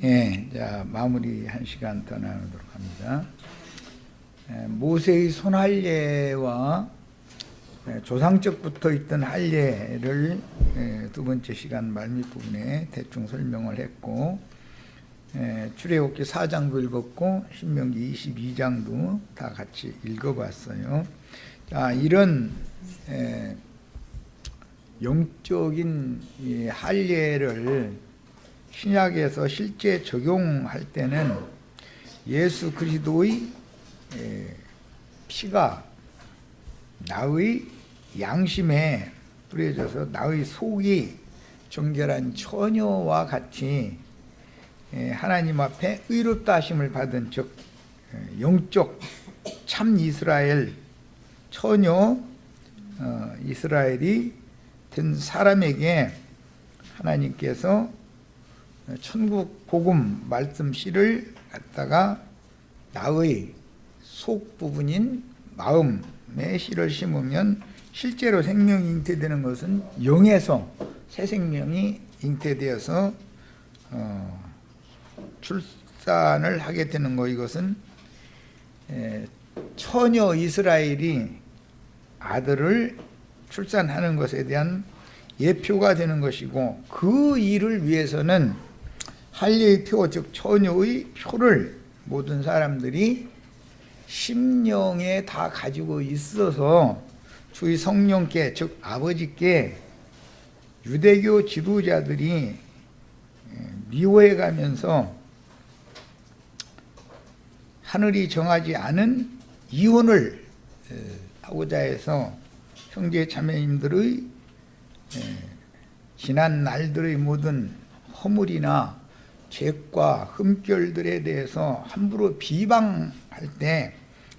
예, 자, 마무리 한 시간 더 나누도록 합니다. 모세의 손할례와 조상적부터 있던 할례를 두 번째 시간 말미 부분에 대충 설명을 했고, 출애굽기 4장도 읽었고 신명기 22장도 다 같이 읽어봤어요. 자, 이런 영적인 이 할례를 신약에서 실제 적용할 때는 예수 그리스도의 피가 나의 양심에 뿌려져서 나의 속이 정결한 처녀와 같이 하나님 앞에 의롭다 하심을 받은, 즉 영적 참 이스라엘 처녀 이스라엘이 된 사람에게 하나님께서 천국 복음 말씀 씨를 갖다가 나의 속 부분인 마음에 씨를 심으면 실제로 생명이 잉태되는 것은 영에서 새 생명이 잉태되어서 출산을 하게 되는 거. 이것은 처녀 이스라엘이 아들을 출산하는 것에 대한 예표가 되는 것이고, 그 일을 위해서는 할례의 표, 즉 처녀의 표를 모든 사람들이 심령에 다 가지고 있어서 주의 성령께, 즉 아버지께 유대교 지도자들이 미워해 가면서 하늘이 정하지 않은 이혼을 하고자 해서 형제 자매님들의 지난 날들의 모든 허물이나 죄과 흠결들에 대해서 함부로 비방할 때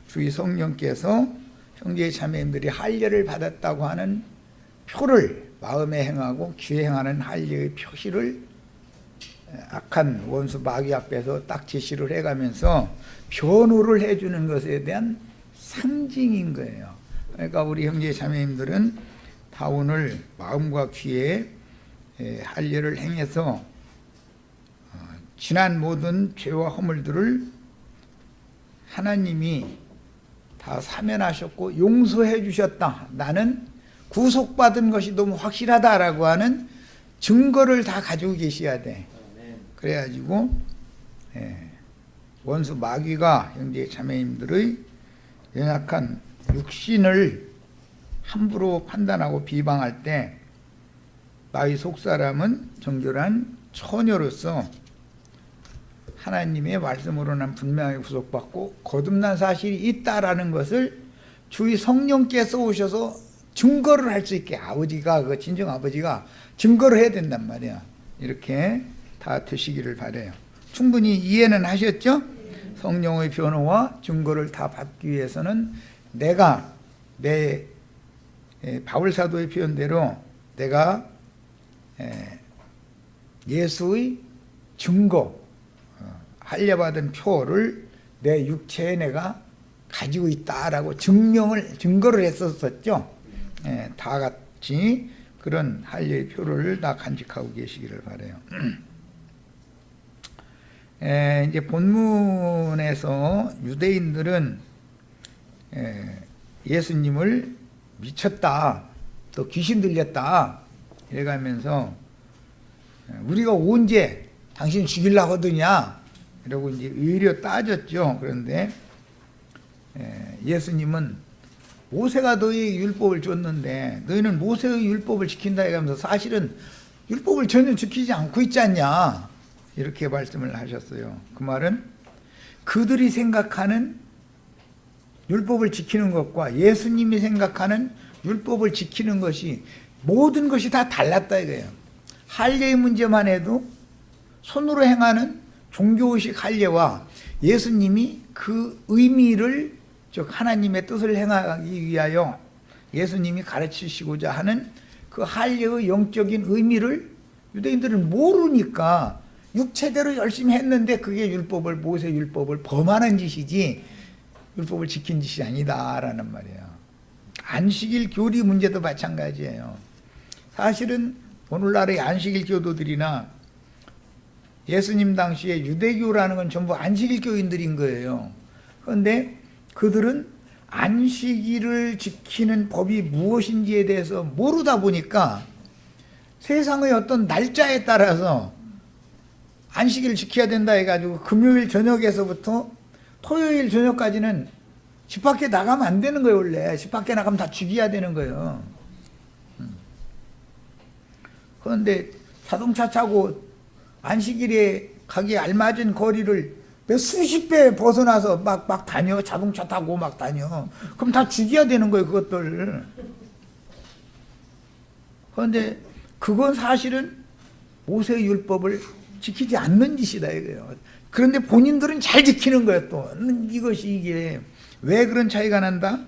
주의 성령께서 형제 자매님들이 할례를 받았다고 하는 표를 마음에 행하고 귀에 행하는 할례의 표시를 악한 원수 마귀 앞에서 딱 제시를 해가면서 변호를 해주는 것에 대한 상징인 거예요. 그러니까 우리 형제 자매님들은 다 오늘 마음과 귀에 할례를 행해서 지난 모든 죄와 허물들을 하나님이 다 사면하셨고 용서해 주셨다, 나는 구속받은 것이 너무 확실하다라고 하는 증거를 다 가지고 계셔야 돼. 그래가지고 원수 마귀가 형제 자매님들의 연약한 육신을 함부로 판단하고 비방할 때 나의 속사람은 정결한 처녀로서 하나님의 말씀으로는 분명하게 구속받고 거듭난 사실이 있다라는 것을 주의 성령께서 오셔서 증거를 할 수 있게, 아버지가, 그 진정 아버지가 증거를 해야 된단 말이야. 이렇게 다 되시기를 바라요. 충분히 이해는 하셨죠? 성령의 변호와 증거를 다 받기 위해서는 내가 내 바울 사도의 표현대로 내가 예수의 증거, 할례받은 표를 내 육체에 내가 가지고 있다라고 증거를 했었었죠. 다 같이 그런 할례의 표를 다 간직하고 계시기를 바라요. 이제 본문에서 유대인들은 예수님을 미쳤다, 또 귀신 들렸다 이래가면서 우리가 언제 당신 죽이려고 하더냐 이러고 이제 의려 따졌죠. 그런데 예수님은 모세가 너희에게 율법을 줬는데 너희는 모세의 율법을 지킨다 해가면서 사실은 율법을 전혀 지키지 않고 있지 않냐, 이렇게 말씀을 하셨어요. 그 말은 그들이 생각하는 율법을 지키는 것과 예수님이 생각하는 율법을 지키는 것이, 모든 것이 다 달랐다 이거예요. 할례의 문제만 해도 손으로 행하는 종교의식 할례와 예수님이 그 의미를, 즉 하나님의 뜻을 행하기 위하여 예수님이 가르치시고자 하는 그 할례의 영적인 의미를 유대인들은 모르니까 육체대로 열심히 했는데 그게 율법을, 모세 율법을 범하는 짓이지 율법을 지킨 짓이 아니다라는 말이에요. 안식일 교리 문제도 마찬가지예요. 사실은 오늘날의 안식일 교도들이나 예수님 당시에 유대교라는 건 전부 안식일 교인들인 거예요. 그런데 그들은 안식일을 지키는 법이 무엇인지에 대해서 모르다 보니까 세상의 어떤 날짜에 따라서 안식일을 지켜야 된다 해가지고 금요일 저녁에서부터 토요일 저녁까지는 집 밖에 나가면 안 되는 거예요. 원래 집 밖에 나가면 다 죽여야 되는 거예요. 그런데 자동차 타고 안식일에 가기에 알맞은 거리를 몇 수십 배 벗어나서 막 다녀. 자동차 타고 막 다녀. 그럼 다 죽여야 되는 거예요. 그것들. 그런데 그건 사실은 모세의 율법을 지키지 않는 짓이다 이거예요. 그런데 본인들은 잘 지키는 거예요. 또 이게 왜 그런 차이가 난다?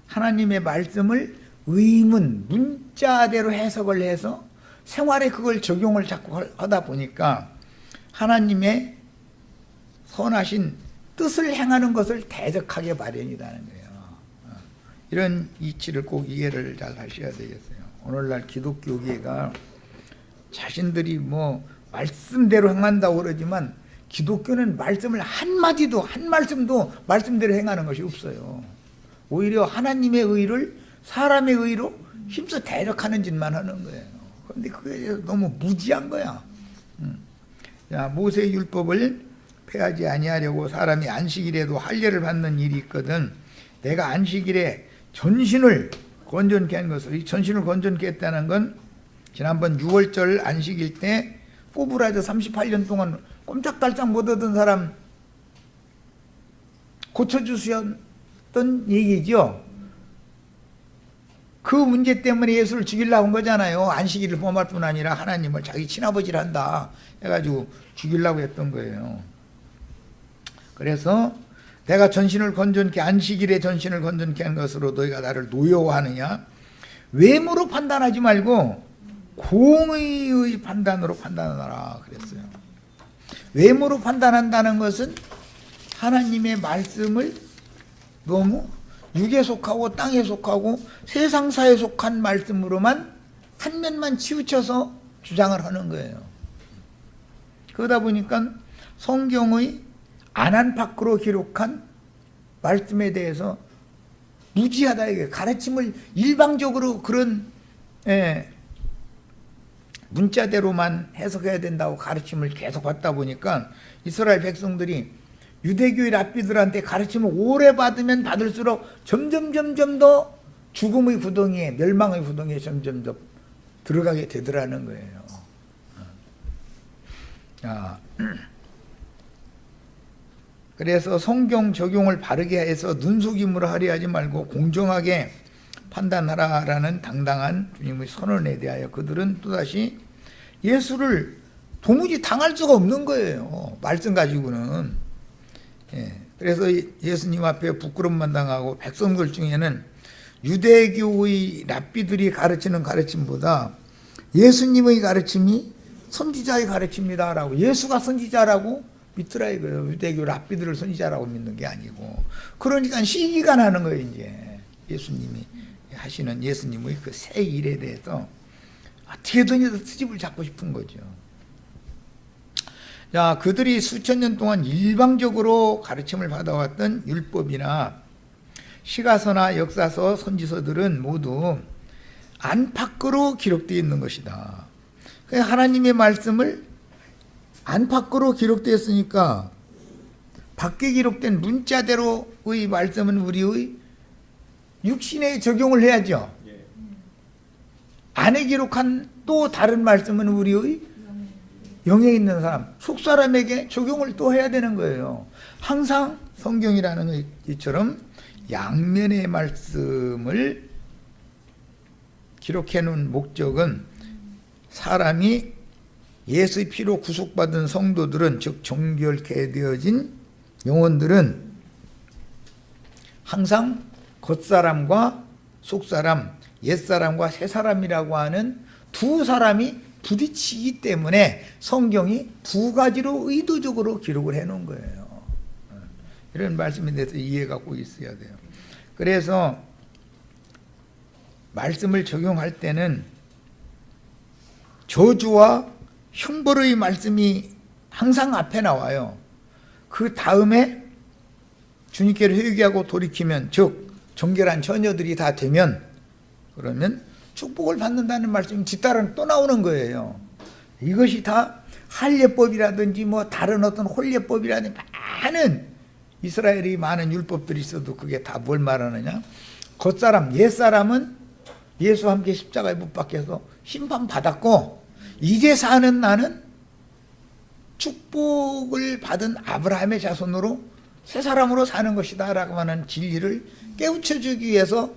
하나님의 말씀을 의문, 문자대로 해석을 해서 생활에 그걸 적용을 자꾸 하다 보니까 하나님의 선하신 뜻을 행하는 것을 대적하게 마련이라는 거예요. 이런 이치를 꼭 이해를 잘 하셔야 되겠어요. 오늘날 기독교계가 자신들이 말씀대로 행한다고 그러지만 기독교는 말씀을 한마디도 한 말씀도 말씀대로 행하는 것이 없어요. 오히려 하나님의 의를 사람의 의로 힘써 대적하는 짓만 하는 거예요. 그런데 그게 너무 무지한 거야. 자, 모세의 율법을 폐하지 아니하려고 사람이 안식일에도 할례를 받는 일이 있거든. 내가 안식일에 전신을 건전케 한 것을, 이 전신을 건전케 했다는 건 지난번 6월절 안식일 때 꼬부라져 38년 동안 꼼짝달싹 못하던 사람 고쳐주셨던 얘기죠. 그 문제 때문에 예수를 죽이려고 한 거잖아요. 안식일을 범할 뿐 아니라 하나님을 자기 친아버지를 한다 해가지고 죽이려고 했던 거예요. 그래서 내가 전신을 건전케, 안식일에 전신을 건전케 한 것으로 너희가 나를 노여워하느냐? 외모로 판단하지 말고 공의의 판단으로 판단하라 그랬어요. 외모로 판단한다는 것은 하나님의 말씀을 너무 육에 속하고 땅에 속하고 세상사에 속한 말씀으로만 한 면만 치우쳐서 주장을 하는 거예요. 그러다 보니까 성경의 안안팎으로 기록한 말씀에 대해서 무지하다 이게 가르침을 일방적으로 그런 문자대로만 해석해야 된다고 가르침을 계속 받다 보니까 이스라엘 백성들이 유대교의 랍비들한테 가르침을 오래 받으면 받을수록 점점 더 죽음의 구덩이에, 멸망의 구덩이에 점점 더 들어가게 되더라는 거예요. 그래서 성경 적용을 바르게 해서 눈속임으로 하려 하지 말고 공정하게 판단하라라는 당당한 주님의 선언에 대하여 그들은 또다시 예수를 도무지 당할 수가 없는 거예요. 말씀 가지고는. 그래서 예수님 앞에 부끄럼만 당하고 백성들 중에는 유대교의 랍비들이 가르치는 가르침보다 예수님의 가르침이 선지자의 가르침이다라고, 예수가 선지자라고 믿더라 이거예요. 유대교 랍비들을 선지자라고 믿는 게 아니고. 그러니까 시기가 나는 거예요. 이제 예수님이 하시는 예수님의 그 새 일에 대해서 어떻게든 트집을 잡고 싶은 거죠. 자, 그들이 수천 년 동안 일방적으로 가르침을 받아왔던 율법이나 시가서나 역사서, 선지서들은 모두 안팎으로 기록되어 있는 것이다. 하나님의 말씀을 안팎으로 기록되었으니까 밖에 기록된 문자대로의 말씀은 우리의 육신에 적용을 해야죠. 안에 기록한 또 다른 말씀은 우리의 영에 있는 사람, 속사람에게 적용을 또 해야 되는 거예요. 항상 성경이라는 이처럼 양면의 말씀을 기록해 놓은 목적은 사람이 예수의 피로 구속받은 성도들은, 즉 정결케 되어진 영혼들은 항상 겉사람과 속사람, 옛사람과 새사람이라고 하는 두 사람이 부딪히기 때문에 성경이 두 가지로 의도적으로 기록을 해놓은 거예요. 이런 말씀에 대해서 이해가 꼭 있어야 돼요. 그래서 말씀을 적용할 때는 저주와 형벌의 말씀이 항상 앞에 나와요. 그 다음에 주님께로 회개하고 돌이키면, 즉 정결한 처녀들이 다 되면, 그러면 축복을 받는다는 말씀이 뒤따라 또 나오는 거예요. 이것이 다 할례법이라든지 뭐 다른 어떤 홀례법이라든지 많은 이스라엘이 많은 율법들이 있어도 그게 다 뭘 말하느냐? 겉사람, 옛사람은 예수와 함께 십자가에 못 박혀서 심판받았고, 이제 사는 나는 축복을 받은 아브라함의 자손으로 새 사람으로 사는 것이다 라고 하는 진리를 깨우쳐주기 위해서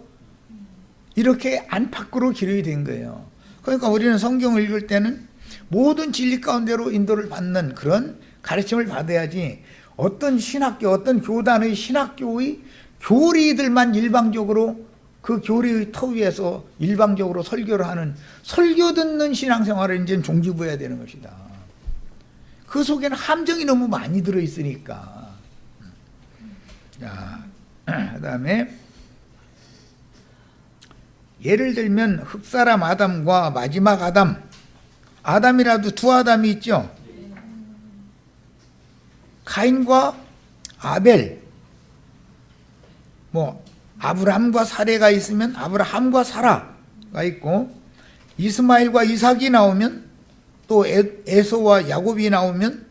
이렇게 안팎으로 기록이 된 거예요. 그러니까 우리는 성경을 읽을 때는 모든 진리 가운데로 인도를 받는 그런 가르침을 받아야지, 어떤 신학교, 어떤 교단의 신학교의 교리들만 일방적으로 그 교리의 터 위에서 일방적으로 설교를 하는, 설교 듣는 신앙생활을 이제는 종지부해야 되는 것이다. 그 속에는 함정이 너무 많이 들어있으니까. 자, 그 다음에 예를 들면 흙사람 아담과 마지막 아담, 아담이라도 두 아담이 있죠. 가인과 아벨, 뭐 아브라함과 사레가 있으면 아브라함과 사라가 있고, 이스마엘과 이삭이 나오면 또 에서와 야곱이 나오면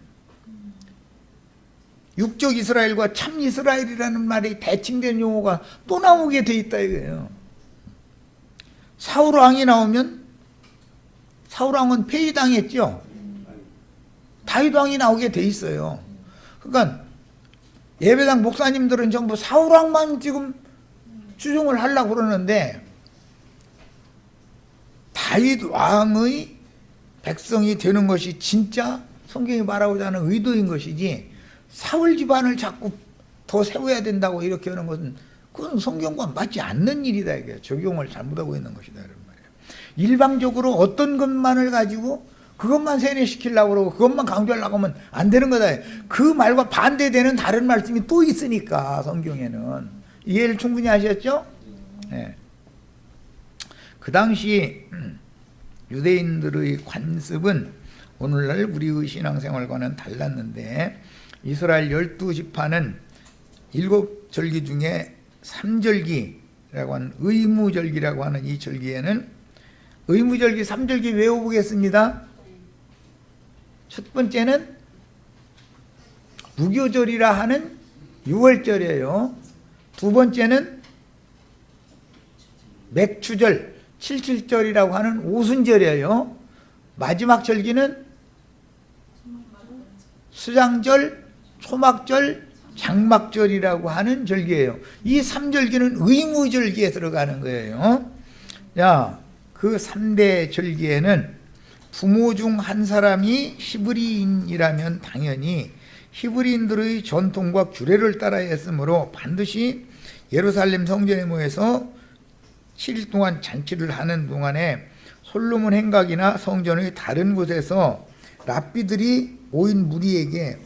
육적 이스라엘과 참 이스라엘이라는 말이 대칭된 용어가 또 나오게 돼 있다 이거예요. 사울왕이 나오면 사울왕은 폐위당했죠. 다윗왕이 나오게 돼 있어요. 그러니까 예배당 목사님들은 전부 사울왕만 지금 추종을 하려고 그러는데, 다윗왕의 백성이 되는 것이 진짜 성경이 말하고자 하는 의도인 것이지, 사울 집안을 자꾸 더 세워야 된다고 이렇게 하는 것은 그건 성경과 맞지 않는 일이다 이게, 적용을 잘못하고 있는 것이다 이런 말이에요. 일방적으로 어떤 것만을 가지고 그것만 세뇌시키려고 그러고 그것만 강조하려고 하면 안 되는 거다. 그 말과 반대되는 다른 말씀이 또 있으니까 성경에는. 이해를 충분히 하셨죠? 네. 그 당시 유대인들의 관습은 오늘날 우리의 신앙생활과는 달랐는데, 이스라엘 12지파는 7절기 중에 3절기라고 하는 의무절기라고 하는 이 절기에는, 의무절기 3절기 외워보겠습니다. 첫 번째는 무교절이라 하는 6월절이에요. 두 번째는 맥추절 77절이라고 하는 오순절이에요. 마지막 절기는 수장절, 초막절, 장막절이라고 하는 절기예요. 이 3절기는 의무절기에 들어가는 거예요. 자, 그 3대 절기에는 부모 중 한 사람이 히브리인이라면 당연히 히브리인들의 전통과 규례를 따라야 했으므로 반드시 예루살렘 성전에 모여서 7일 동안 잔치를 하는 동안에 솔로몬 행각이나 성전의 다른 곳에서 랍비들이 모인 무리에게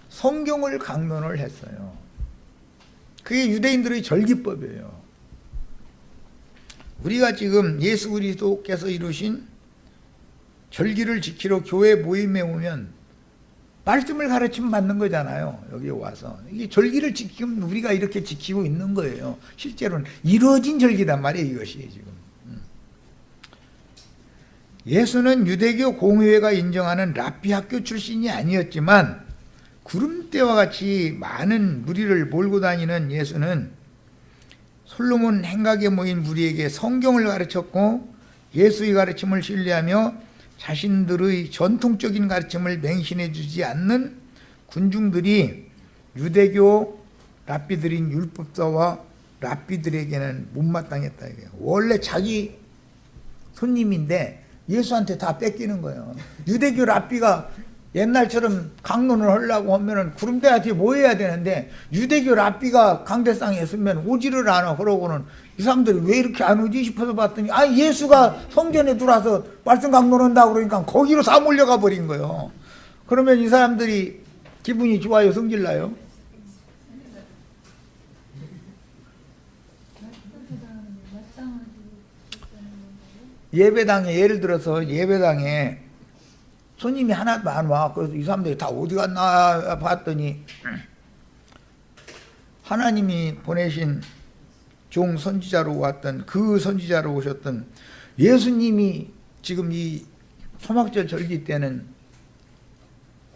성경을 강론을 했어요. 그게 유대인들의 절기법이에요. 우리가 지금 예수 그리스도께서 이루신 절기를 지키러 교회 모임에 오면 말씀을 가르침 받는 거잖아요. 여기 와서 이게 절기를 지키면 우리가 이렇게 지키고 있는 거예요. 실제로는 이루어진 절기단 말이에요. 이것이 지금 예수는 유대교 공회가 인정하는 랍비 학교 출신이 아니었지만, 구름대와 같이 많은 무리를 몰고 다니는 예수는 솔로몬 행각에 모인 무리에게 성경을 가르쳤고, 예수의 가르침을 신뢰하며 자신들의 전통적인 가르침을 맹신해 주지 않는 군중들이 유대교 랍비들인 율법사와 랍비들에게는 못마땅했다 이거예요. 원래 자기 손님인데 예수한테 다 뺏기는 거예요. 유대교 랍비가 옛날처럼 강론을 하려고 하면은 구름대한테 모여야 되는데, 유대교 랍비가 강대상에 있으면 오지를 않아. 그러고는 이 사람들이 왜 이렇게 안 오지 싶어서 봤더니, 예수가 성전에 들어와서 말씀 강론한다고 그러니까 거기로 다 몰려가 버린 거예요. 그러면 이 사람들이 기분이 좋아요, 성질나요? 예배당에, 예를 들어서 예배당에 손님이 하나도 안 와. 그래서 이 사람들이 다 어디 갔나 봤더니 하나님이 보내신 종 선지자로 왔던 그 선지자로 오셨던 예수님이 지금 이 초막절 절기 때는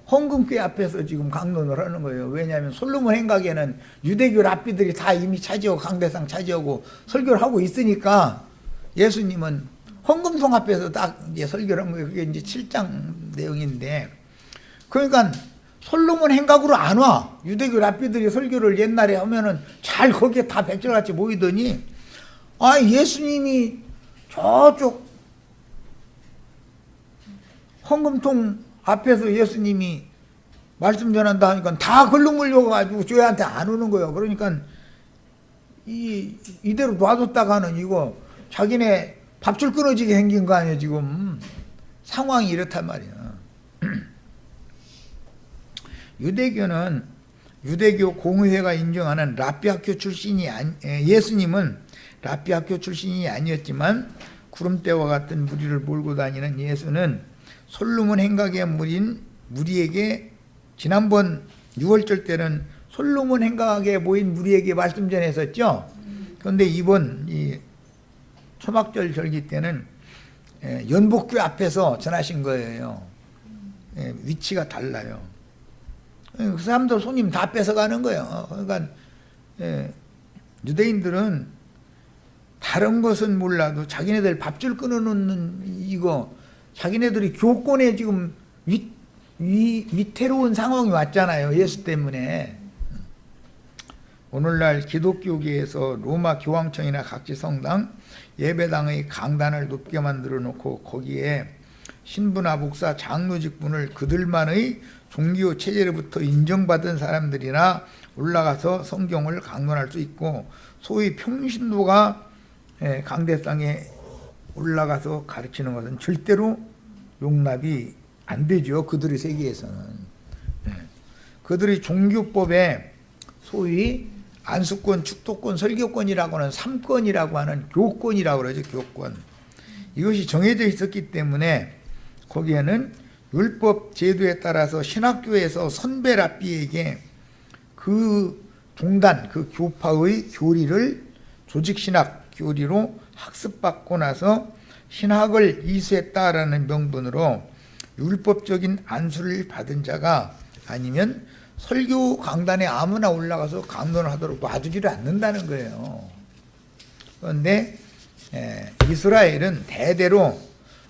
헌금궤 앞에서 지금 강론을 하는 거예요. 왜냐하면 솔로몬 행각에는 유대교 랍비들이 다 이미 차지하고 강대상 차지하고 설교를 하고 있으니까 예수님은 헌금송 앞에서 딱 이제 설교를 한 거예요. 그게 이제 7장 내용인데, 그러니까 솔로몬 행각으로 안 와. 유대교 랍비들이 설교를 옛날에 하면은 잘 거기에 다 백절같이 모이더니, 아, 예수님이 저쪽 헌금통 앞에서 예수님이 말씀 전한다 하니까 다 걸로 몰려가지고 저희한테 안 오는 거예요. 그러니까 이대로 놔뒀다가는 이거 자기네 밥줄 끊어지게 생긴 거 아니에요, 지금. 상황이 이렇단 말이에요. 유대교는 유대교 공의회가 인정하는 랍비 학교 출신이 예수님은 랍비 학교 출신이 아니었지만 구름대와 같은 무리를 몰고 다니는 예수는 솔로몬 행각의 무리에게 지난번 6월절 때는 솔로몬 행각에 모인 무리에게 말씀 전했었죠. 그런데 이번 이 초막절 절기 때는 연복교 앞에서 전하신 거예요. 위치가 달라요. 그 사람들 손님 다 뺏어가는 거예요. 그러니까 유대인들은 다른 것은 몰라도 자기네들 밥줄 끊어놓는 이거, 자기네들이 교권에 지금 위태로운 상황이 왔잖아요. 예수 때문에. 오늘날 기독교계에서 로마 교황청이나 각지 성당, 예배당의 강단을 높게 만들어 놓고 거기에 신부나 목사, 장로 직분을 그들만의 종교 체제로부터 인정받은 사람들이나 올라가서 성경을 강론할 수 있고, 소위 평신도가 강대상에 올라가서 가르치는 것은 절대로 용납이 안 되죠. 그들의 세계에서는. 그들의 종교법에 소위 안수권, 축도권, 설교권이라고 하는 3권이라고 하는 교권이라고 그러죠. 교권. 이것이 정해져 있었기 때문에 거기에는 율법 제도에 따라서 신학교에서 선배 랍비에게 그 동단, 그 교파의 교리를 조직신학 교리로 학습받고 나서 신학을 이수했다라는 명분으로 율법적인 안수를 받은 자가 아니면 설교 강단에 아무나 올라가서 강론을 하도록 놔두지를 않는다는 거예요. 그런데 이스라엘은 대대로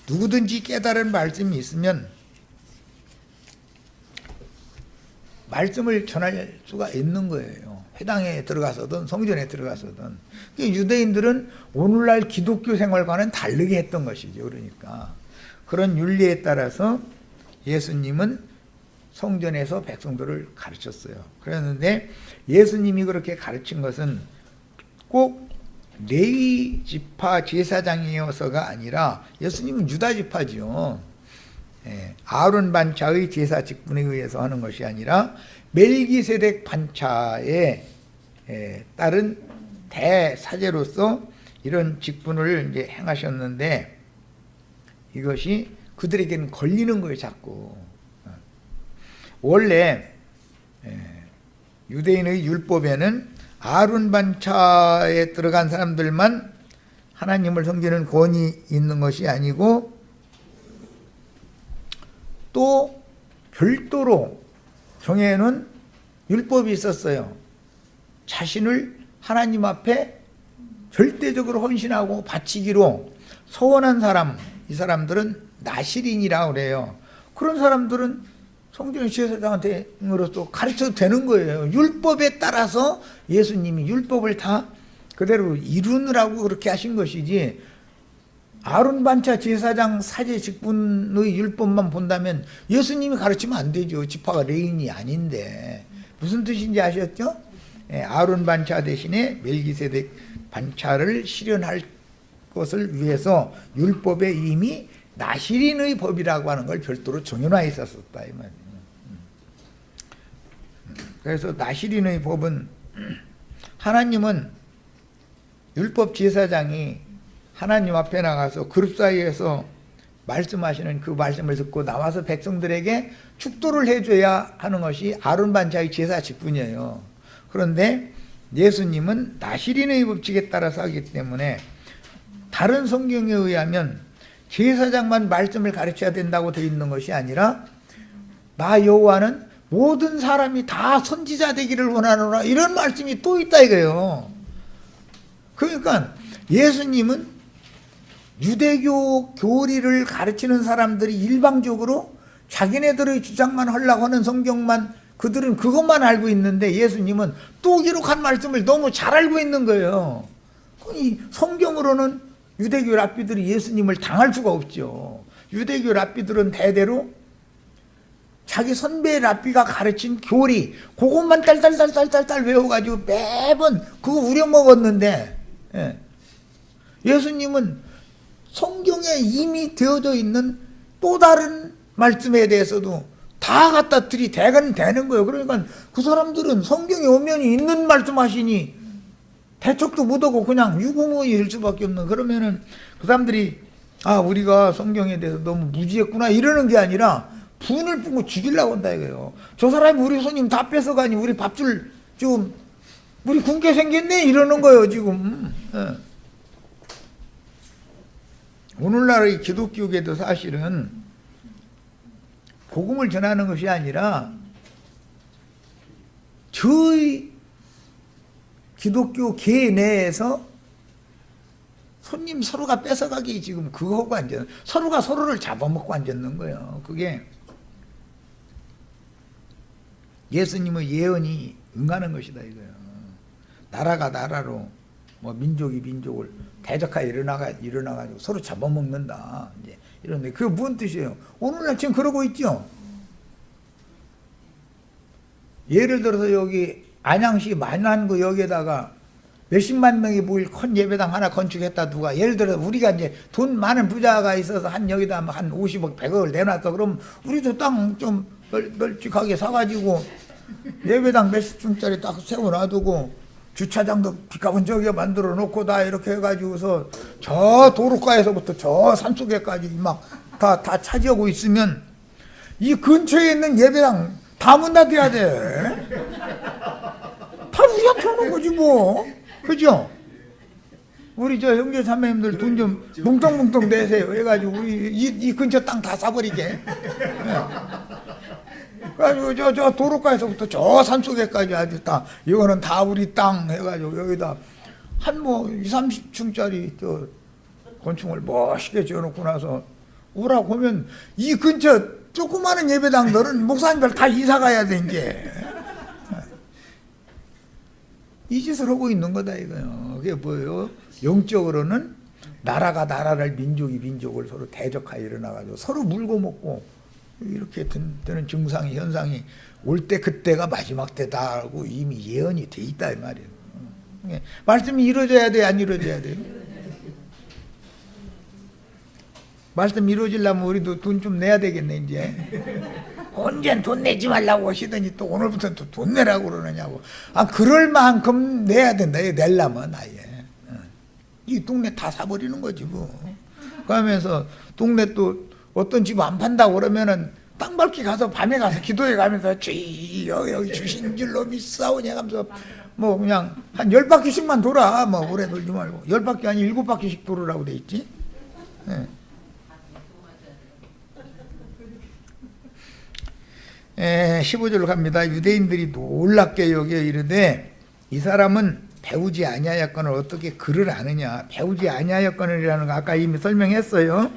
누구든지 깨달은 말씀이 있으면 말씀을 전할 수가 있는 거예요. 회당에 들어가서든 성전에 들어가서든. 유대인들은 오늘날 기독교 생활과는 다르게 했던 것이죠. 그러니까 그런 윤리에 따라서 예수님은 성전에서 백성들을 가르쳤어요. 그랬는데 예수님이 그렇게 가르친 것은 꼭 레위 지파 제사장이어서가 아니라, 예수님은 유다 지파지요. 아론 반차의 제사 직분에 의해서 하는 것이 아니라 멜기세덱 반차에 따른 대사제로서 이런 직분을 이제 행하셨는데, 이것이 그들에게는 걸리는 거예요, 자꾸. 원래 유대인의 율법에는 아론 반차에 들어간 사람들만 하나님을 섬기는 권이 있는 것이 아니고, 또 별도로 정해놓은 율법이 있었어요. 자신을 하나님 앞에 절대적으로 헌신하고 바치기로 서원한 사람, 이 사람들은 나실인이라고 그래요. 그런 사람들은 성전 제사장으로서 가르쳐도 되는 거예요. 율법에 따라서 예수님이 율법을 다 그대로 이루느라고 그렇게 하신 것이지, 아론 반차 제사장 사제 직분의 율법만 본다면 예수님이 가르치면 안 되죠. 지파가 레인이 아닌데. 무슨 뜻인지 아셨죠? 아론 반차 대신에 멜기세덱 반차를 실현할 것을 위해서 율법에 이미 나실인의 법이라고 하는 걸 별도로 정해놔 있었다 이 말이에요. 그래서 나실인의 법은, 하나님은 율법 제사장이 하나님 앞에 나가서 그룹 사이에서 말씀하시는 그 말씀을 듣고 나와서 백성들에게 축도를 해줘야 하는 것이 아론 반차의 제사 직분이에요. 그런데 예수님은 나시린의 법칙에 따라서 하기 때문에 다른 성경에 의하면 제사장만 말씀을 가르쳐야 된다고 되어 있는 것이 아니라 나 여호와는 모든 사람이 다 선지자 되기를 원하노라, 이런 말씀이 또 있다 이거예요. 그러니까 예수님은 유대교 교리를 가르치는 사람들이 일방적으로 자기네들의 주장만 하려고 하는 성경만, 그들은 그것만 알고 있는데 예수님은 또 기록한 말씀을 너무 잘 알고 있는 거예요. 이 성경으로는 유대교 랍비들이 예수님을 당할 수가 없죠. 유대교 랍비들은 대대로 자기 선배 랍비가 가르친 교리 그것만 딸딸딸딸딸 외워가지고 매번 그거 우려먹었는데, 예수님은 성경에 이미 되어져 있는 또 다른 말씀에 대해서도 다 갖다 들이대는 되는 거예요. 그러니까 그 사람들은 성경에 엄연히 있는 말씀하시니 대척도 못하고 그냥 유구무일 수밖에 없는, 그러면은 그 사람들이 아 우리가 성경에 대해서 너무 무지했구나 이러는 게 아니라 분을 뿜고 죽이려고 한다 이거예요. 저 사람이 우리 손님 다 뺏어가니 우리 밥줄 지금 우리 굶게 생겼네 이러는 거예요 지금. 오늘날의 기독교계도 사실은 복음을 전하는 것이 아니라 저희 기독교 계 내에서 손님 서로가 뺏어가기 지금 그거 하고 앉아, 서로가 서로를 잡아먹고 앉았는 거예요. 그게 예수님의 예언이 응하는 것이다 이거예요. 나라가 나라로 뭐 민족이 민족을 대적하여 일어나가지고 서로 잡아먹는다 이제 이런데 그게 무슨 뜻이에요? 오늘날 지금 그러고 있죠. 예를 들어서 여기 안양시 만안구 여기에다가 몇십만 명이 모일 큰 예배당 하나 건축했다 누가, 예를 들어서 우리가 이제 돈 많은 부자가 있어서 한 여기다 한 50억 100억을 내놨다 그럼 우리도 땅 좀 널찍하게 사가지고 예배당 몇십 층짜리 딱 세워놔두고 주차장도 기가분 저기에 만들어 놓고 다 이렇게 해가지고서 저 도로가에서부터 저 산속에까지 막 다 차지하고 있으면 이 근처에 있는 예배당 다 문 닫아야 돼. 다 우리한테 오는 거지 뭐. 그죠? 우리 저 형제 자매님들 돈 좀 뭉텅뭉텅 내세요 해가지고 우리 이 근처 땅 다 사버리게. 그래가지고 저 도로가에서부터 저 산속에까지 아주 다 이거는 다 우리 땅 해가지고 여기다 한 뭐 20, 30층짜리 저 건축을 멋있게 지어놓고 나서 오라고 하면 이 근처 조그마한 예배당들은 목사님들 다 이사 가야 돼 이제. 이 짓을 하고 있는 거다 이거요. 그게 뭐예요? 영적으로는 나라가 나라를 민족이 민족을 서로 대적하여 일어나가지고 서로 물고 먹고 이렇게 되는 증상이 현상이 올 때 그때가 마지막 때다고 이미 예언이 돼 있다 이 말이에요. 말씀이 이루어져야 돼, 안 이루어져야 돼요? 말씀 이루어지려면 우리도 돈 좀 내야 되겠네 이제. 언젠 돈 내지 말라고 하시더니 또 오늘부터 또 돈 내라고 그러느냐고. 아 그럴 만큼 내야 된다. 내려면 아예. 이 동네 다 사버리는 거지 뭐. 그러면서 동네 또 어떤 집 안 판다고 그러면은 땅 밟기 가서 밤에 가서 기도해 가면서 여기 주신 줄 놈이 싸우냐 하면서 뭐 그냥 한 10바퀴씩만 돌아. 뭐 오래 돌지 말고 10바퀴 아니 7바퀴씩 돌으라고 돼 있지. 네. 15절로 갑니다. 유대인들이 놀랍게 여겨 이르되 이 사람은 배우지 아니하였거늘 어떻게 글을 아느냐. 배우지 아니하였거늘이라는 거 아까 이미 설명했어요.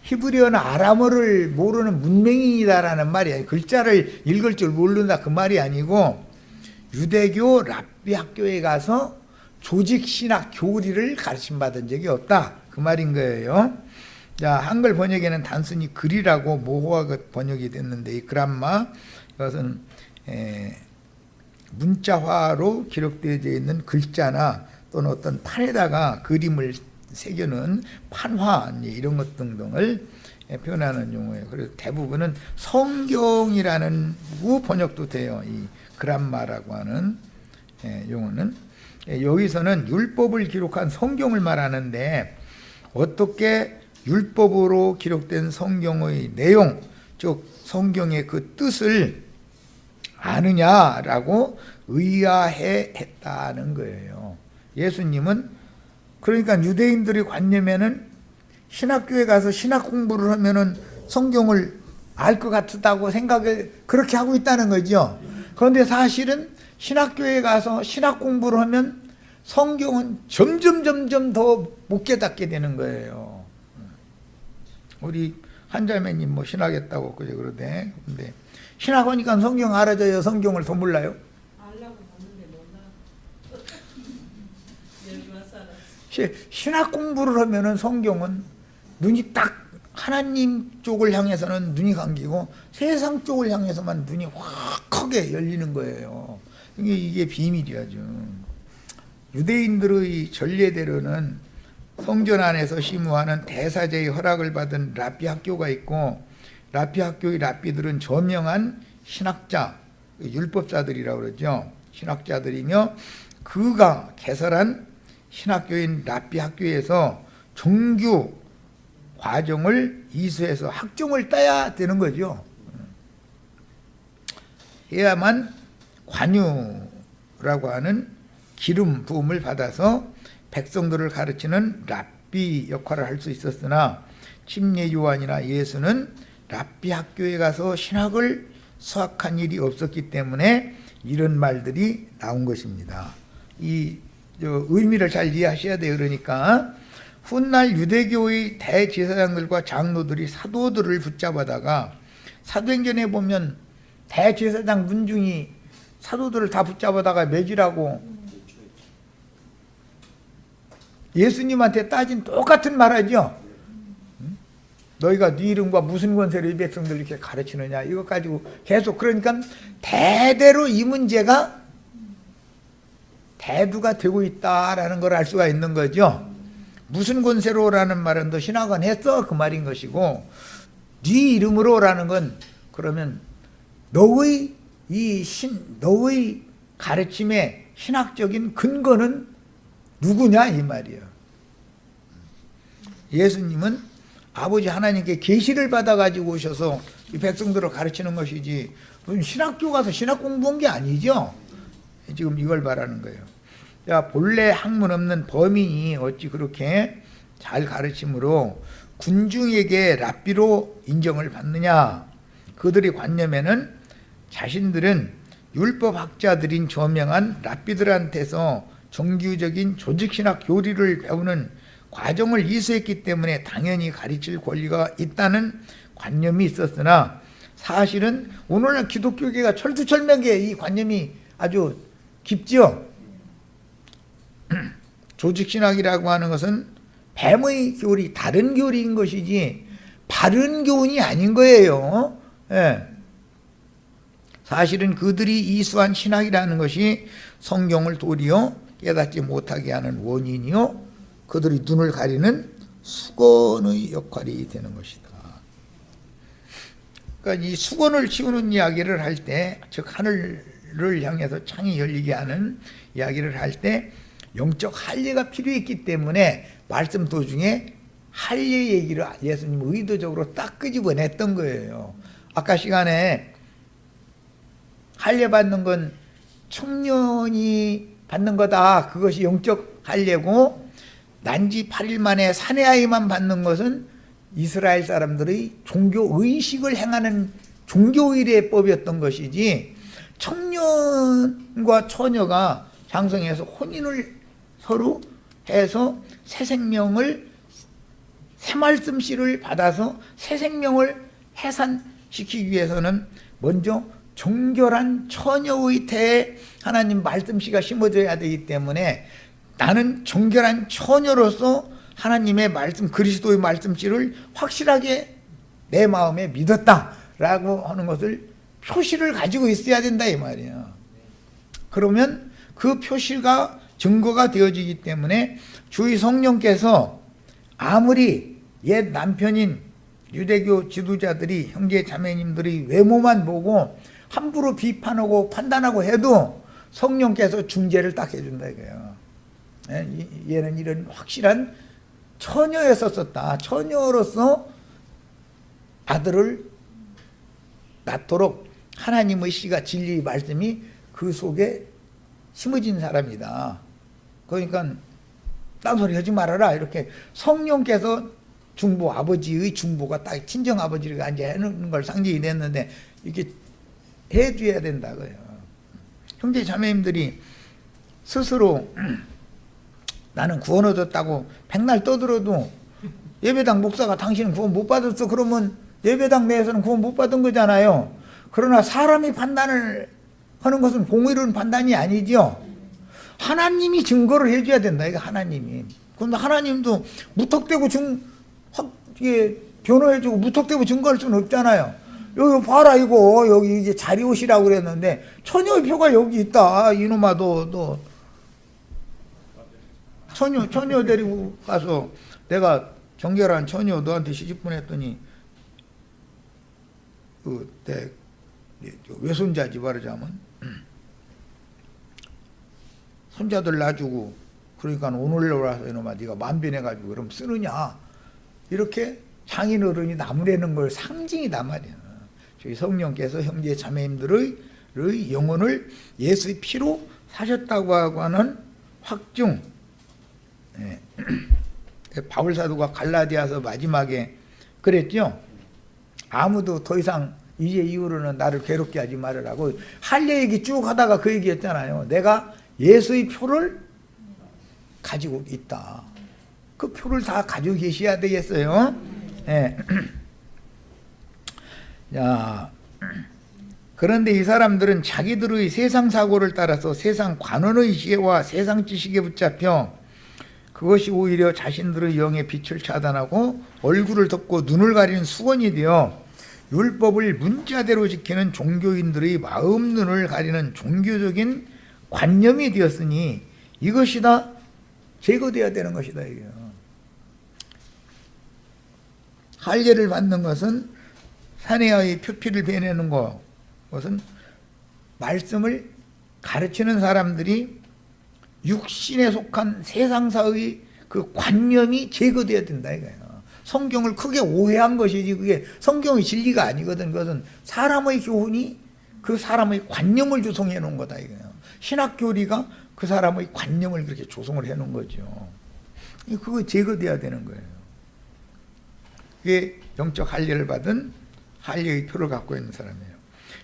히브리어나 아람어를 모르는 문맹인이다라는 말이에요. 글자를 읽을 줄 모른다 그 말이 아니고 유대교 랍비 학교에 가서 조직신학 교리를 가르침받은 적이 없다 그 말인 거예요. 자, 한글 번역에는 단순히 글이라고 모호하게 번역이 됐는데 이 그람마 이것은 문자화로 기록되어 있는 글자나 또는 어떤 판에다가 그림을 새겨놓은 판화 이런 것 등등을 표현하는 용어예요. 그래서 대부분은 성경이라는 번역도 돼요. 이 그람마라고 하는 용어는 여기서는 율법을 기록한 성경을 말하는데 어떻게 율법으로 기록된 성경의 내용, 즉 성경의 그 뜻을 아느냐라고 의아해 했다는 거예요. 예수님은 그러니까 유대인들의 관념에는 신학교에 가서 신학 공부를 하면은 성경을 알 것 같다고 생각을 그렇게 하고 있다는 거죠. 그런데 사실은 신학교에 가서 신학 공부를 하면 성경은 점점 더 못 깨닫게 되는 거예요. 우리 한자매님 뭐 신학했다고 그제 그러대. 근데 신학하니까 성경 알아져요? 성경을 더 몰라요? 알라고 봤는데 몰라. 여기 와서 알았어. 신학 공부를 하면은 성경은 눈이 딱 하나님 쪽을 향해서는 눈이 감기고 세상 쪽을 향해서만 눈이 확 크게 열리는 거예요. 이게 비밀이야죠. 유대인들의 전례대로는 성전 안에서 심우하는 대사제의 허락을 받은 랍비 학교가 있고, 랍비 학교의 랍비들은 저명한 신학자, 율법자들이라고 그러죠. 신학자들이며 그가 개설한 신학교인 랍비 학교에서 정규 과정을 이수해서 학종을 따야 되는 거죠. 해야만 관유라고 하는 기름 부음을 받아서 백성들을 가르치는 랍비 역할을 할 수 있었으나 침례 요한이나 예수는 랍비 학교에 가서 신학을 수학한 일이 없었기 때문에 이런 말들이 나온 것입니다. 이 의미를 잘 이해하셔야 돼요. 그러니까 훗날 유대교의 대제사장들과 장로들이 사도들을 붙잡아다가, 사도행전에 보면 대제사장 문중이 사도들을 다 붙잡아다가 매질하고 예수님한테 따진 똑같은 말 하죠. 너희가 네 이름과 무슨 권세로 이 백성들 이렇게 가르치느냐, 이거 가지고 계속. 그러니까 대대로 이 문제가 대두가 되고 있다라는 걸 알 수가 있는 거죠. 무슨 권세로라는 말은 너 신학은 했어, 그 말인 것이고, 네 이름으로라는 건 그러면 너의 너의 가르침의 신학적인 근거는 누구냐 이 말이에요. 예수님은 아버지 하나님께 계시를 받아가지고 오셔서 이 백성들을 가르치는 것이지 무슨 신학교 가서 신학 공부한 게 아니죠. 지금 이걸 말하는 거예요. 야, 본래 학문 없는 범인이 어찌 그렇게 잘 가르침으로 군중에게 랍비로 인정을 받느냐. 그들의 관념에는 자신들은 율법학자들인 저명한 랍비들한테서 정규적인 조직신학 교리를 배우는 과정을 이수했기 때문에 당연히 가르칠 권리가 있다는 관념이 있었으나, 사실은 오늘날 기독교계가 철두철미하게 이 관념이 아주 깊죠. 조직신학이라고 하는 것은 뱀의 교리, 다른 교리인 것이지 바른 교훈이 아닌 거예요. 예. 사실은 그들이 이수한 신학이라는 것이 성경을 도리어 깨닫지 못하게 하는 원인이요, 그들이 눈을 가리는 수건의 역할이 되는 것이다. 그러니까 이 수건을 치우는 이야기를 할 때, 즉 하늘을 향해서 창이 열리게 하는 이야기를 할 때 영적 할례가 필요했기 때문에 말씀 도중에 할례 얘기를 예수님 의도적으로 딱 끄집어냈던 거예요. 아까 시간에 할례 받는 건 청년이 받는 거다, 그것이 영적 할례고, 난지 8일 만에 사내 아이만 받는 것은 이스라엘 사람들의 종교 의식을 행하는 종교의례법이었던 것이지, 청년과 처녀가 장성해서 혼인을 서로 해서 새 생명을, 새 말씀씨를 받아서 새 생명을 해산시키기 위해서는 먼저 정결한 처녀의 태에 하나님 말씀씨가 심어져야 되기 때문에, 나는 정결한 처녀로서 하나님의 말씀, 그리스도의 말씀씨를 확실하게 내 마음에 믿었다라고 하는 것을 표시를 가지고 있어야 된다 이 말이야. 그러면 그 표시가 증거가 되어지기 때문에 주의 성령께서 아무리 옛 남편인 유대교 지도자들이, 형제 자매님들이 외모만 보고 함부로 비판하고 판단하고 해도 성령께서 중재를 딱 해준다 이거예요. 얘는 이런 확실한 처녀였었다. 처녀로서 아들을 낳도록 하나님의 씨가 진리의 말씀이 그 속에 심어진 사람이다. 그러니까 딴소리 하지 말아라. 이렇게 성령께서 중보, 아버지의 중보가 딱 친정 아버지가 앉아 하는 걸 상징이 됐는데 이렇게 해줘야 된다고요. 형제 자매님들이 스스로 나는 구원 얻었다고 백날 떠들어도 예배당 목사가 당신은 구원 못 받았어 그러면 예배당 내에서는 구원 못 받은 거잖아요. 그러나 사람이 판단을 하는 것은 공의로운 판단이 아니죠. 하나님이 증거를 해줘야 된다. 이거 하나님이. 그런데 하나님도 무턱대고 변호해주고 무턱대고 증거할 수는 없잖아요. 여기 봐라 이거 여기 이게 자리옷이라고 그랬는데 처녀의 표가 여기 있다. 이놈아 너 처녀 데리고 가서 내가 정결한 처녀 너한테 시집 보냈더니 내 외손자지 말하자면 손자들 놔주고 그러니까 오늘 와서 이놈아 네가 만변해가지고 그럼 쓰느냐 이렇게 장인어른이 나무라는 걸 상징이단 말이야. 저희 성령께서 형제 자매님들의 영혼을 예수의 피로 사셨다고 하고 하는 확증. 네. 바울 사도가 갈라디아서 마지막에 그랬죠. 아무도 더 이상 이제 이후로는 나를 괴롭게 하지 말으라고 할례 얘기 쭉 하다가 그 얘기했잖아요. 내가 예수의 표를 가지고 있다. 그 표를 다 가지고 계셔야 되겠어요. 네. 자, 그런데 이 사람들은 자기들의 세상 사고를 따라서 세상 관원의 지혜와 세상 지식에 붙잡혀 그것이 오히려 자신들의 영의 빛을 차단하고 얼굴을 덮고 눈을 가리는 수건이 되어 율법을 문자대로 지키는 종교인들의 마음 눈을 가리는 종교적인 관념이 되었으니 이것이 다 제거되어야 되는 것이다. 이게요. 할례를 받는 것은 사내의 표피를 베내는 것은 말씀을 가르치는 사람들이 육신에 속한 세상사의 그 관념이 제거되어야 된다 이거예요. 성경을 크게 오해한 것이지 그게 성경의 진리가 아니거든. 그것은 사람의 교훈이 그 사람의 관념을 조성해 놓은 거다 이거예요. 신학교리가 그 사람의 관념을 그렇게 조성을 해 놓은 거죠. 그거 제거돼야 되는 거예요. 그게 영적 할례를 받은 할례의 표를 갖고 있는 사람이에요.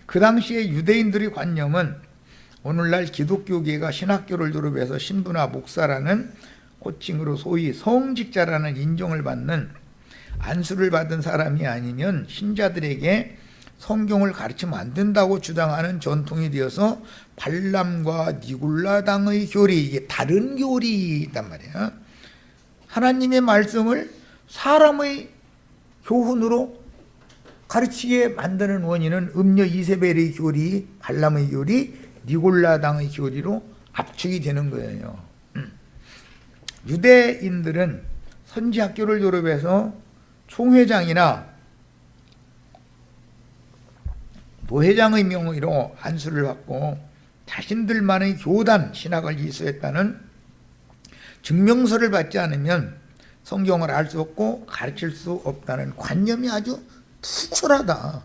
그 당시에 유대인들의 관념은 오늘날 기독교계가 신학교를 졸업해서 신부나 목사라는 호칭으로 소위 성직자라는 인정을 받는 안수를 받은 사람이 아니면 신자들에게 성경을 가르치면 안 된다고 주장하는 전통이 되어서 발람과 니골라당의 교리, 이게 다른 교리단 말이야. 하나님의 말씀을 사람의 교훈으로 가르치게 만드는 원인은 음녀 이세벨의 교리, 발람의 교리, 니골라당의 교리로 압축이 되는 거예요. 유대인들은 선지학교를 졸업해서 총회장이나 노회장의 명의로 안수를 받고 자신들만의 교단 신학을 이수했다는 증명서를 받지 않으면 성경을 알 수 없고 가르칠 수 없다는 관념이 아주 투철하다.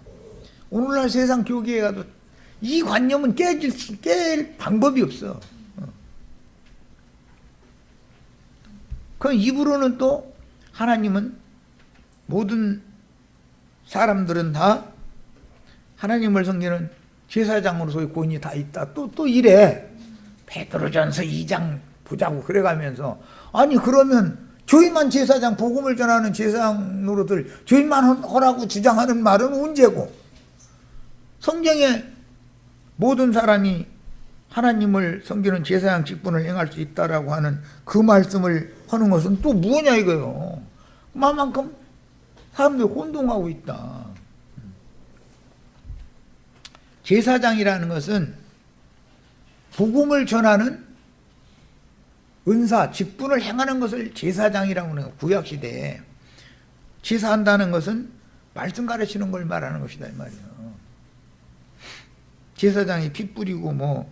오늘날 세상 교계에 가도 이 관념은 깰 방법이 없어. 그 입으로는 또 하나님은 모든 사람들은 다 하나님을 섬기는 제사장으로서의 권위 다 있다. 또 이래. 베드로전서 2장 보자고 그래가면서 아니 그러면 저희만 제사장 복음을 전하는 제사장으로들 저희만 하라고 주장하는 말은 언제고 성경에 모든 사람이 하나님을 섬기는 제사장 직분을 행할 수 있다라고 하는 그 말씀을 하는 것은 또 뭐냐 이거요. 그만큼 사람들이 혼동하고 있다. 제사장이라는 것은 복음을 전하는 은사, 직분을 행하는 것을 제사장이라고 하는 거예요. 구약시대에 제사한다는 것은 말씀 가르치는 걸 말하는 것이다 이 말이에요. 제사장이 피 뿌리고 뭐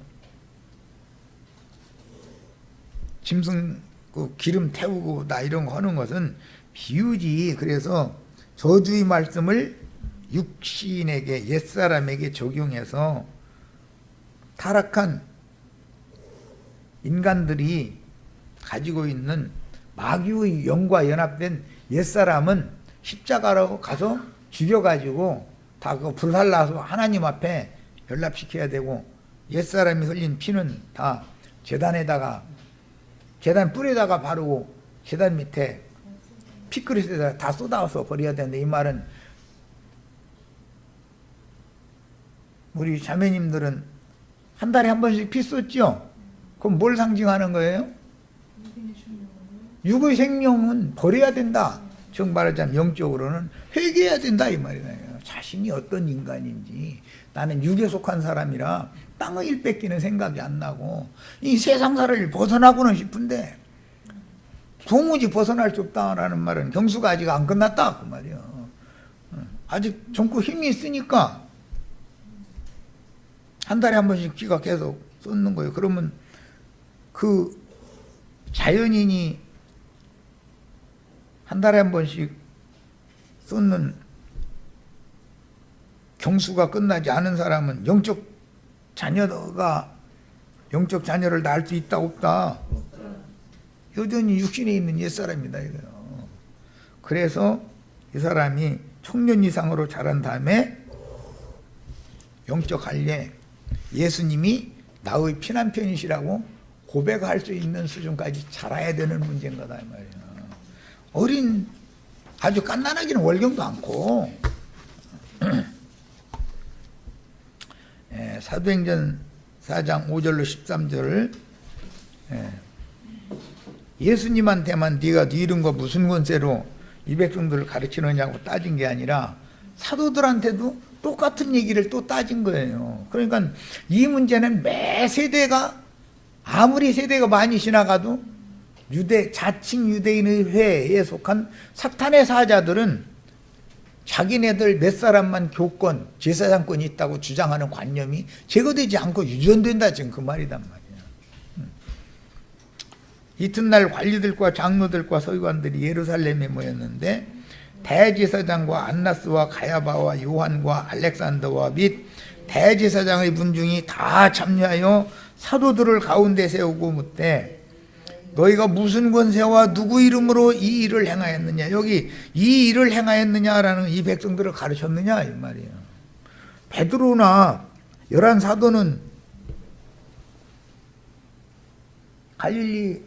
짐승 그 기름 태우고 나 이런 거 하는 것은 비유지. 그래서 저주의 말씀을 육신에게, 옛사람에게 적용해서 타락한 인간들이 가지고 있는 마귀의 영과 연합된 옛사람은 십자가로 가서 죽여가지고 다 그 불살라서 하나님 앞에 연락시켜야 되고, 옛사람이 흘린 피는 다 제단에다가, 제단 뿔에다가 바르고 제단 밑에 피그릇에다가 다 쏟아서 버려야 되는데, 이 말은 우리 자매님들은 한 달에 한 번씩 피 쏟죠? 그럼 뭘 상징하는 거예요? 육의 생명은 버려야 된다. 즉 말하자면 영적으로는 회개해야 된다 이 말이에요. 자신이 어떤 인간인지, 나는 육에 속한 사람이라 땅의 일 뺏기는 생각이 안 나고 이 세상사를 벗어나고는 싶은데 도무지 벗어날 수 없다라는 말은 경수가 아직 안 끝났다 그 말이에요. 아직 젊고 힘이 있으니까 한 달에 한 번씩 피가 계속 쏟는 거예요. 그러면 그 자연인이 한 달에 한 번씩 쏟는 경수가 끝나지 않은 사람은 영적 자녀를 낳을 수 있다 없다? 여전히 육신에 있는 옛사람이다 이거요. 그래서 이 사람이 청년 이상으로 자란 다음에 영적 할례, 예수님이 나의 피난편이시라고 고백할 수 있는 수준까지 자라야 되는 문제인 거다 이 말이에요. 어린 아주 갓난아기는 월경도 않고 사도행전 4장 5절로 13절을 예수님한테만 네가 네 이름과 무슨 권세로 이 백성들을 가르치느냐고 따진 게 아니라 사도들한테도 똑같은 얘기를 또 따진 거예요. 그러니까 이 문제는 매 세대가, 아무리 세대가 많이 지나가도 자칭 유대인의 회에 속한 사탄의 사자들은 자기네들 몇 사람만 교권, 제사장권이 있다고 주장하는 관념이 제거되지 않고 유전된다, 지금 그 말이단 말이야. 이튿날 관리들과 장로들과 서기관들이 예루살렘에 모였는데 대제사장과 안나스와 가야바와 요한과 알렉산더와 및 대제사장의 분중이 다 참여하여 사도들을 가운데 세우고 묻되 너희가 무슨 권세와 누구 이름으로 이 일을 행하였느냐. 여기 이 일을 행하였느냐라는 이 백성들을 가르쳤느냐 이 말이에요. 베드로나 11 사도는 갈릴리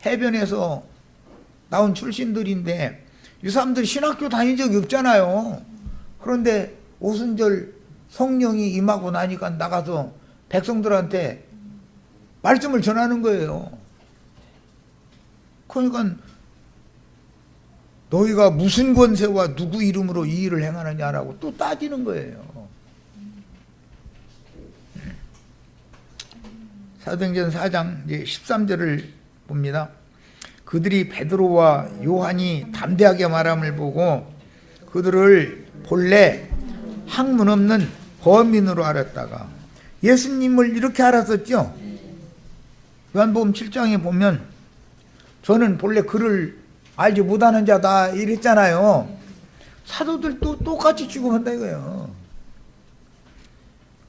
해변에서 나온 출신들인데 이 사람들이 신학교 다닌 적이 없잖아요. 그런데 오순절 성령이 임하고 나니까 나가서 백성들한테 말씀을 전하는 거예요. 그러니까 너희가 무슨 권세와 누구 이름으로 이 일을 행하느냐라고 또 따지는 거예요. 사도행전 4장 13절을 봅니다. 그들이 베드로와 요한이 담대하게 말함을 보고 그들을 본래 학문 없는 범인으로 알았다가 예수님을 이렇게 알았었죠. 요한복음 7장에 보면 저는 본래 그를 알지 못하는 자다 이랬잖아요. 사도들도 똑같이 취급한다 이거예요.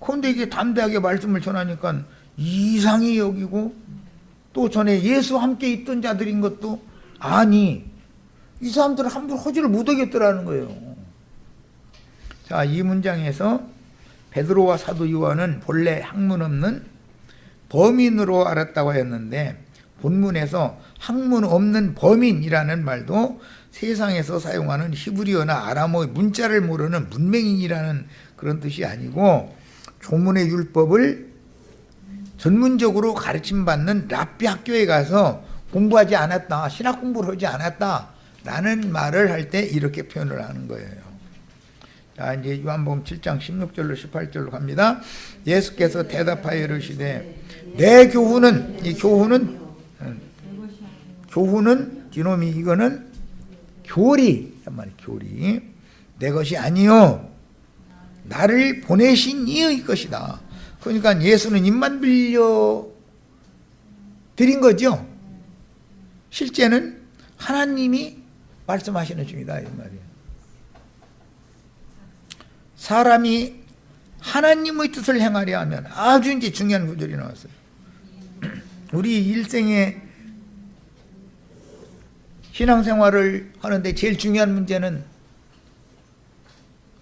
그런데 이게 담대하게 말씀을 전하니까 이상히 여기고 또 전에 예수 함께 있던 자들인 것도 아니 이 사람들은 함부로 허지를 못하겠더라는 거예요. 자, 이 문장에서 베드로와 사도 요한은 본래 학문 없는 범인으로 알았다고 했는데 본문에서 학문 없는 범인이라는 말도 세상에서 사용하는 히브리어나 아람어의 문자를 모르는 문맹인이라는 그런 뜻이 아니고 조문의 율법을 전문적으로 가르침받는 랍비 학교에 가서 공부하지 않았다, 신학 공부를 하지 않았다라는 말을 할 때 이렇게 표현을 하는 거예요. 자, 이제 요한복음 7장 16절로 18절로 갑니다. 예수께서 대답하여 이르시되 내 교훈은, 이 교훈은 디노미, 이거는 교리, 교리. 내 것이 아니요 나를 보내신 이의 것이다. 그러니까 예수는 입만 빌려 드린 거죠. 실제는 하나님이 말씀하시는 중이다 이 말이에요. 사람이 하나님의 뜻을 행하려 하면 아주 이제 중요한 구절이 나왔어요. 우리 일생에 신앙생활을 하는데 제일 중요한 문제는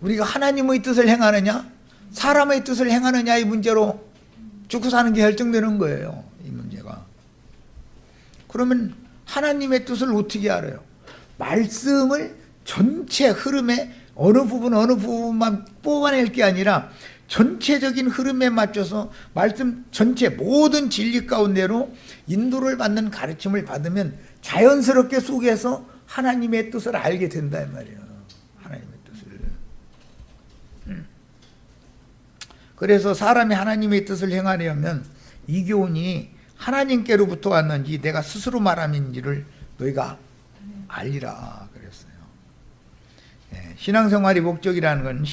우리가 하나님의 뜻을 행하느냐 사람의 뜻을 행하느냐 이 문제로 죽고 사는 게 결정되는 거예요. 이 문제가. 그러면 하나님의 뜻을 어떻게 알아요? 말씀을 전체 흐름에 어느 부분만 뽑아낼 게 아니라 전체적인 흐름에 맞춰서 말씀 전체 모든 진리 가운데로 인도를 받는 가르침을 받으면 자연스럽게 속에서 하나님의 뜻을 알게 된다 이 말이에요. 하나님의 뜻을. 그래서 사람이 하나님의 뜻을 행하려면 이 교훈이 하나님께로부터 왔는지 내가 스스로 말함인지를 너희가 알리라 그랬어요. 신앙생활의 목적이라는 건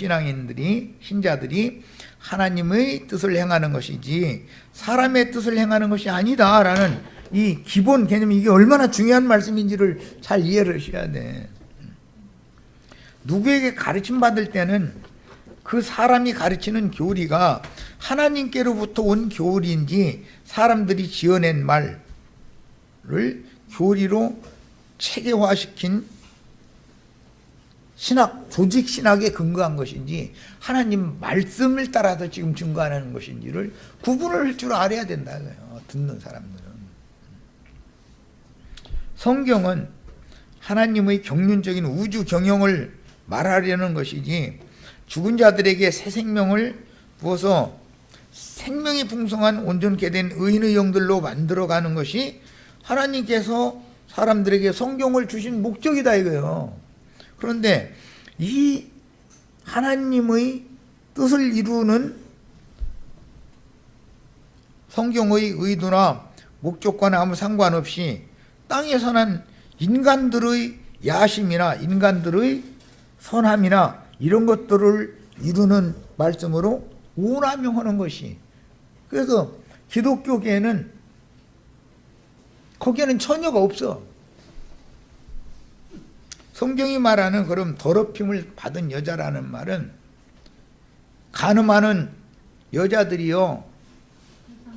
신자들이 하나님의 뜻을 행하는 것이지 사람의 뜻을 행하는 것이 아니다라는 이 기본 개념, 이게 얼마나 중요한 말씀인지를 잘 이해를 하셔야 돼. 누구에게 가르침 받을 때는 그 사람이 가르치는 교리가 하나님께로부터 온 교리인지 사람들이 지어낸 말을 교리로 체계화시킨 신학, 조직 신학에 근거한 것인지 하나님 말씀을 따라서 지금 증거하는 것인지를 구분을 할 줄 알아야 된다고요. 듣는 사람들은. 성경은 하나님의 경륜적인 우주 경영을 말하려는 것이지 죽은 자들에게 새 생명을 부어서 생명이 풍성한 온전케 된 의인의 영들로 만들어가는 것이 하나님께서 사람들에게 성경을 주신 목적이다 이거예요. 그런데 이 하나님의 뜻을 이루는 성경의 의도나 목적과는 아무 상관없이 땅에 사는 인간들의 야심이나 인간들의 선함이나 이런 것들을 이루는 말씀으로 오남용하는 것이, 그래서 기독교계에는 거기에는 처녀가 없어. 성경이 말하는 그럼 더럽힘을 받은 여자라는 말은 간음하는 여자들이요,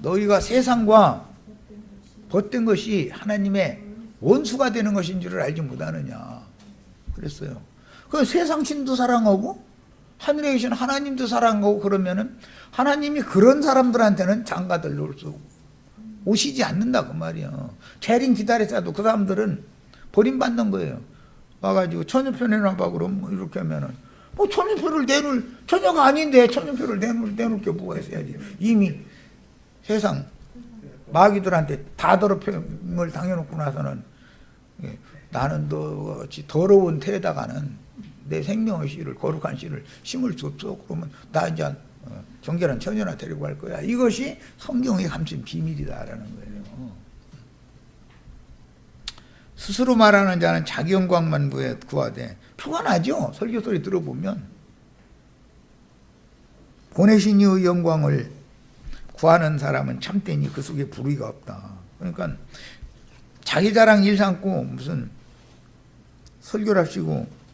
너희가 세상과 벗된 것이 하나님의 원수가 되는 것인 줄을 알지 못하느냐 그랬어요. 그 세상 신도 사랑하고 하늘에 계신 하나님도 사랑하고 그러면은 하나님이 그런 사람들한테는 장가들 놓을 수 오시지 않는다 그 말이야. 재림 기다렸어도 그 사람들은 버림받는 거예요. 와가지고 처녀표 내놔봐 그럼 뭐 이렇게 하면은 뭐 처녀표를 내놓을 처녀가 아닌데 처녀표를 내놓을 게 뭐가 있어야지. 이미 세상 마귀들한테 다 더럽힘을 당해놓고 나서는 나는 너같이 더러운 태에다가는 내 생명의 씨를, 거룩한 씨를 심을 수 없어. 그러면 나 이제 정결한 처녀나 데리고 갈 거야. 이것이 성경에 감춘 비밀이다라는 거예요. 스스로 말하는 자는 자기 영광만 구하되, 표가 나죠. 설교 소리 들어보면 보내신 이의 영광을 구하는 사람은 참되니 그 속에 불의가 없다. 그러니까 자기 자랑 일 삼고 무슨 설교를 하시고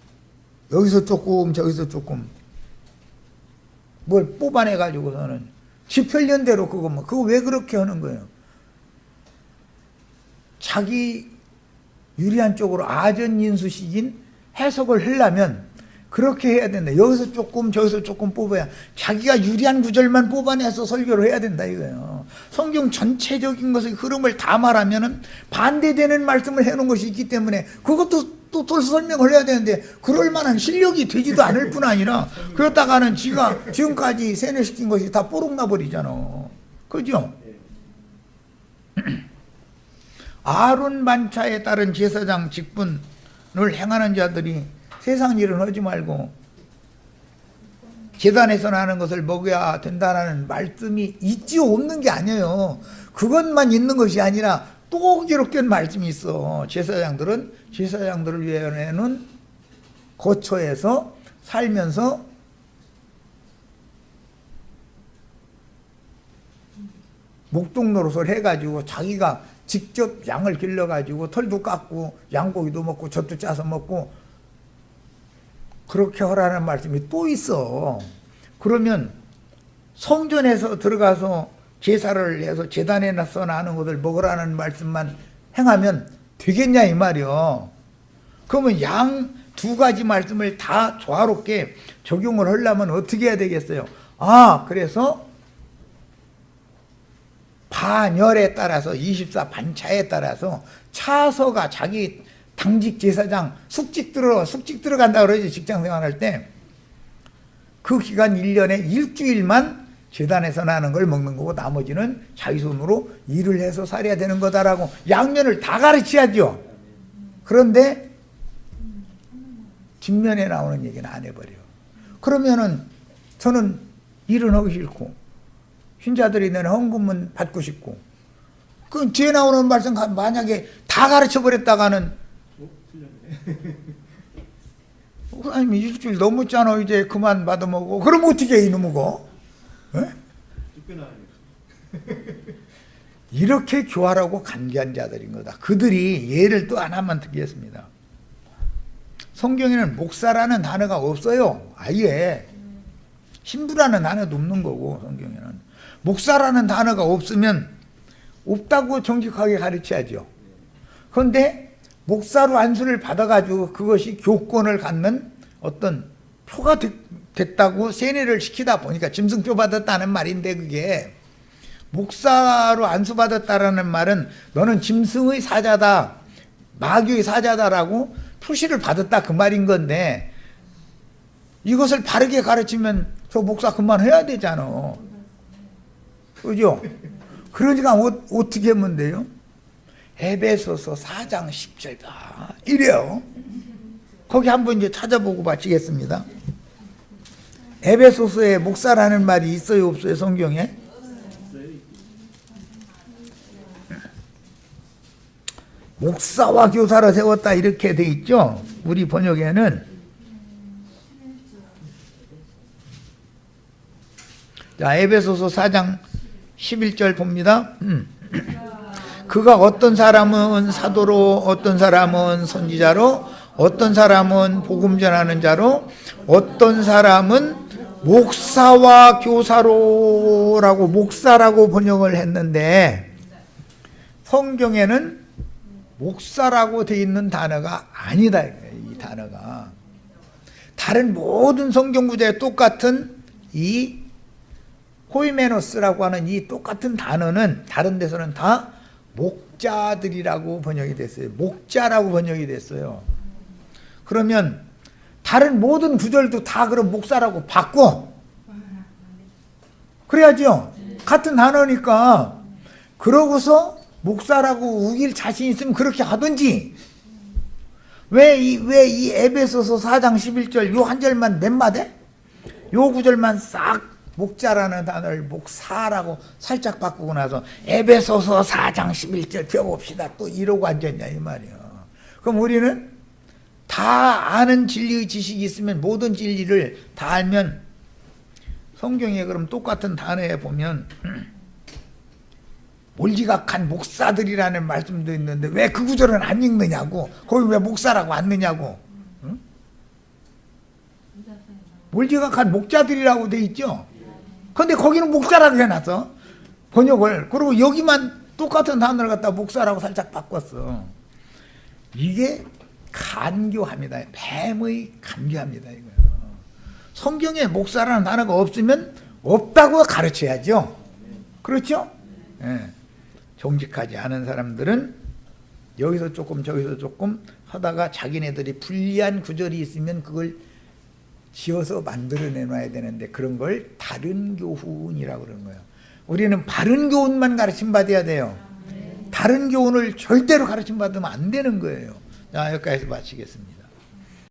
여기서 조금 저기서 조금 뭘 뽑아내 가지고서는 지 편견대로 그거 왜 그렇게 하는 거예요? 자기 유리한 쪽으로 아전인수식인 해석을 하려면 그렇게 해야 된다. 여기서 조금 저기서 조금 뽑아야 자기가 유리한 구절만 뽑아내서 설교를 해야 된다 이거예요. 성경 전체적인 것의 흐름을 다 말하면은 반대되는 말씀을 해놓은 것이 있기 때문에 그것도 또 설명을 해야 되는데 그럴 만한 실력이 되지도 않을 뿐 아니라 그러다가는 지가 지금까지 세뇌시킨 것이 다 뽀록나 버리잖아. 그죠? 아론 반차에 따른 제사장 직분을 행하는 자들이 세상 일은 하지 말고 제단에서 나는 것을 먹어야 된다는 말씀이 있지 없는 게 아니에요. 그것만 있는 것이 아니라 또 기록된 말씀이 있어. 제사장들을 위해서는 거처에서 살면서 목동 노릇을 해가지고 자기가 직접 양을 길러가지고 털도 깎고 양고기도 먹고 젖도 짜서 먹고 그렇게 하라는 말씀이 또 있어. 그러면 성전에서 들어가서 제사를 해서 제단에 써나는 것을 먹으라는 말씀만 행하면 되겠냐 이 말이요. 그러면 양 두 가지 말씀을 다 조화롭게 적용을 하려면 어떻게 해야 되겠어요? 그래서 반열에 따라서 24반차에 따라서 차서가 자기 당직 제사장 숙직 들어간다 그러지. 직장 생활할 때 그 기간 1년에 일주일만 제단에서 나는 걸 먹는 거고 나머지는 자기 손으로 일을 해서 살아야 되는 거다라고 양면을 다 가르쳐야죠. 그런데 뒷면에 나오는 얘기는 안 해버려. 그러면은 저는 일은 하기 싫고 신자들이 내는 헌금은 받고 싶고 그 뒤에 나오는 말씀 만약에 다 가르쳐 버렸다가는 아니 일주일 넘었잖아 이제 그만 받아먹어. 그럼 어떻게 해 이놈의 거? 이렇게 교활하고 간교한 자들인 거다. 그들이 예를 또 하나만 듣겠습니다. 성경에는 목사라는 단어가 없어요. 아예 신부라는 단어도 없는 거고 성경에는 목사라는 단어가 없으면 없다고 정직하게 가르쳐야죠. 그런데 목사로 안수를 받아가지고 그것이 교권을 갖는 어떤 표가 됐다고 세뇌를 시키다 보니까 짐승표 받았다는 말인데 그게 목사로 안수받았다라는 말은 너는 짐승의 사자다 마귀의 사자다라고 표시를 받았다 그 말인 건데 이것을 바르게 가르치면 저 목사 그만해야 되잖아. 그죠? 그러니까 어떻게 하면 돼요? 에베소서 4장 10절 봐. 이래요. 거기 한번 이제 찾아보고 마치겠습니다. 에베소서에 목사라는 말이 있어요 없어요 성경에? 목사와 교사로 세웠다 이렇게 돼 있죠. 우리 번역에는 자 에베소서 4장 11절 봅니다. 그가 어떤 사람은 사도로 어떤 사람은 선지자로 어떤 사람은 복음 전하는 자로 어떤 사람은 목사와 교사로라고 목사라고 번역을 했는데 성경에는 목사라고 되어 있는 단어가 아니다. 이 단어가 다른 모든 성경 구절에 똑같은 이 호이메노스라고 하는 이 똑같은 단어는 다른 데서는 다 목자들이라고 번역이 됐어요. 목자라고 번역이 됐어요. 그러면 다른 모든 구절도 다 그럼 목사라고 바꿔. 그래야죠. 같은 단어니까. 그러고서 목사라고 우길 자신 있으면 그렇게 하든지. 왜 이 에베소서 4장 11절 요 한 절만 몇 마디? 요 구절만 싹 목자라는 단어를 목사라고 살짝 바꾸고 나서 에베소서 4장 11절 펴봅시다. 또 이러고 앉았냐 이 말이야. 그럼 우리는 다 아는 진리의 지식이 있으면 모든 진리를 다 알면 성경에 그럼 똑같은 단어에 보면 몰지각한 목사들이라는 말씀도 있는데 왜 그 구절은 안 읽느냐고. 거기 왜 목사라고 안 넣냐고. 응? 몰지각한 목자들이라고 돼 있죠. 근데 거기는 목사라고 해놨어 번역을. 그리고 여기만 똑같은 단어를 갖다 목사라고 살짝 바꿨어. 이게 간교합니다. 뱀의 간교합니다 이거요. 성경에 목사라는 단어가 없으면 없다고 가르쳐야죠. 그렇죠? 예. 정직하지 않은 사람들은 여기서 조금 저기서 조금 하다가 자기네들이 불리한 구절이 있으면 그걸 지어서 만들어내놔야 되는데 그런 걸 다른 교훈이라고 그러는 거예요. 우리는 바른 교훈만 가르침 받아야 돼요. 다른 교훈을 절대로 가르침 받으면 안 되는 거예요. 자, 여기까지 마치겠습니다.